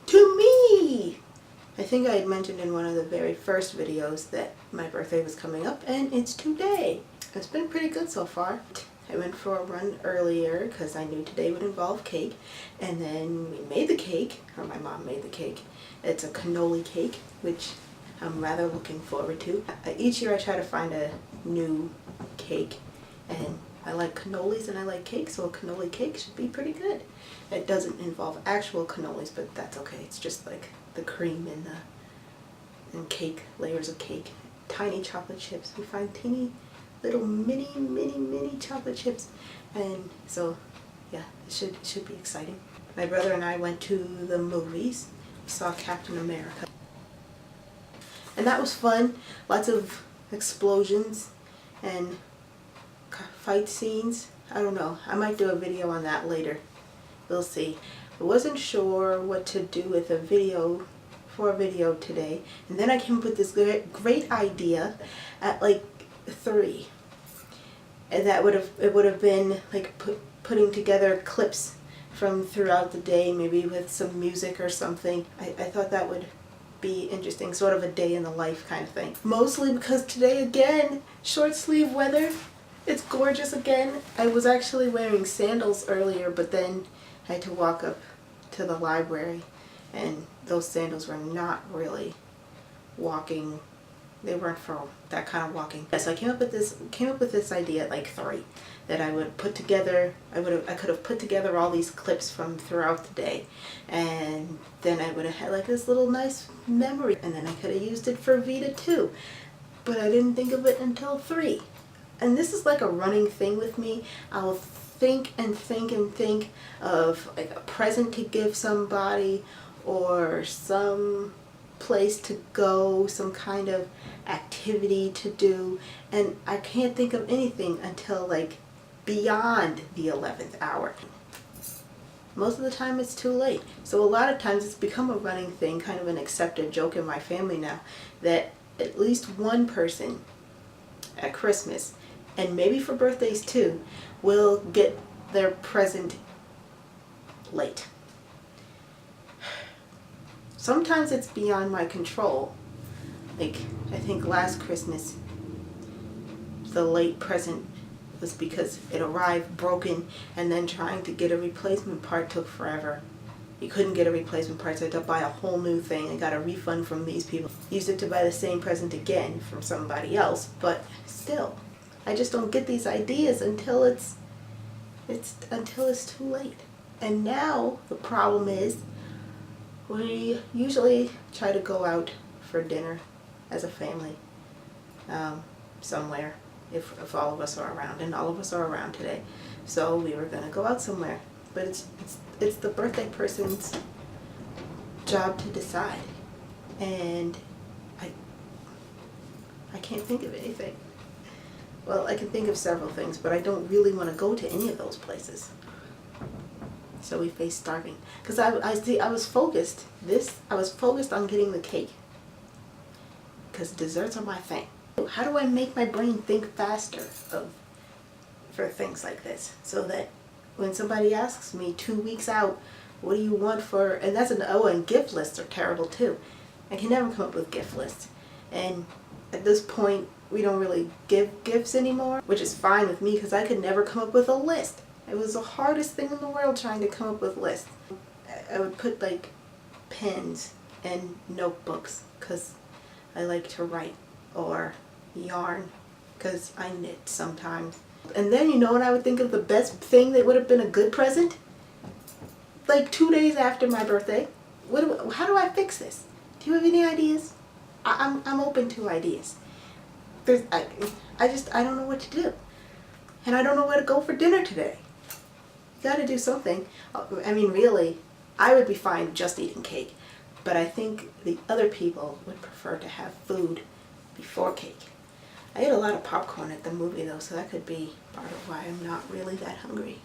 to me. I think I had mentioned in one of the very first videos that my birthday was coming up, and it's today. It's been pretty good so far. I went for a run earlier because I knew today would involve cake, and then we made the cake, or my mom made the cake. It's a cannoli cake, which I'm rather looking forward to. Each year I try to find a new cake, and I like cannolis and I like cake, so a cannoli cake should be pretty good. It doesn't involve actual cannolis, but that's okay. It's just like the cream and cake, layers of cake, tiny chocolate chips. We find teeny little mini chocolate chips, and so yeah, it should be exciting. My brother and I went to the movies. We saw Captain America, and that was fun. Lots of explosions and fight scenes. I don't know, I might do a video on that later. We'll see. I wasn't sure what to do with a video today, and then I came up with this great idea at like 3, and that it would have been like putting together clips from throughout the day, maybe with some music or something. I thought that would be interesting, sort of a day in the life kind of thing. Mostly because today again, short sleeve weather. It's gorgeous again. I was actually wearing sandals earlier, but then I had to walk up to the library, and those sandals were not really walking. They weren't for that kind of walking. So I came up with this idea at like 3 that I would put together. I could have put together all these clips from throughout the day, and then I would have had like this little nice memory, and then I could have used it for Veda too. But I didn't think of it until 3. And this is like a running thing with me. I'll think and think and think of like a present to give somebody, or some place to go, some kind of activity to do, and I can't think of anything until like beyond the 11th hour. Most of the time it's too late. So a lot of times it's become a running thing, kind of an accepted joke in my family now, that at least one person at Christmas, and maybe for birthdays too, will get their present late. Sometimes it's beyond my control. Like, I think last Christmas, the late present was because it arrived broken, and then trying to get a replacement part took forever. You couldn't get a replacement part, so I had to buy a whole new thing. I got a refund from these people. Used it to buy the same present again from somebody else, but still, I just don't get these ideas until it's too late. And now the problem is, we usually try to go out for dinner as a family somewhere, if all of us are around, and all of us are around today. So we were gonna go out somewhere, but it's the birthday person's job to decide, and I can't think of anything. Well, I can think of several things, but I don't really want to go to any of those places. So we face starving. Because I was focused on getting the cake. Because desserts are my thing. How do I make my brain think faster for things like this? So that when somebody asks me 2 weeks out, what do you want for, and and gift lists are terrible too. I can never come up with gift lists. And at this point, we don't really give gifts anymore, which is fine with me because I could never come up with a list. It was the hardest thing in the world trying to come up with lists. I would put like pens and notebooks because I like to write, or yarn because I knit sometimes. And then you know what I would think of the best thing that would have been a good present? Like 2 days after my birthday. How do I fix this? Do you have any ideas? I'm open to ideas. I don't know what to do. And I don't know where to go for dinner today. You gotta do something. I mean, really, I would be fine just eating cake. But I think the other people would prefer to have food before cake. I ate a lot of popcorn at the movie though, so that could be part of why I'm not really that hungry.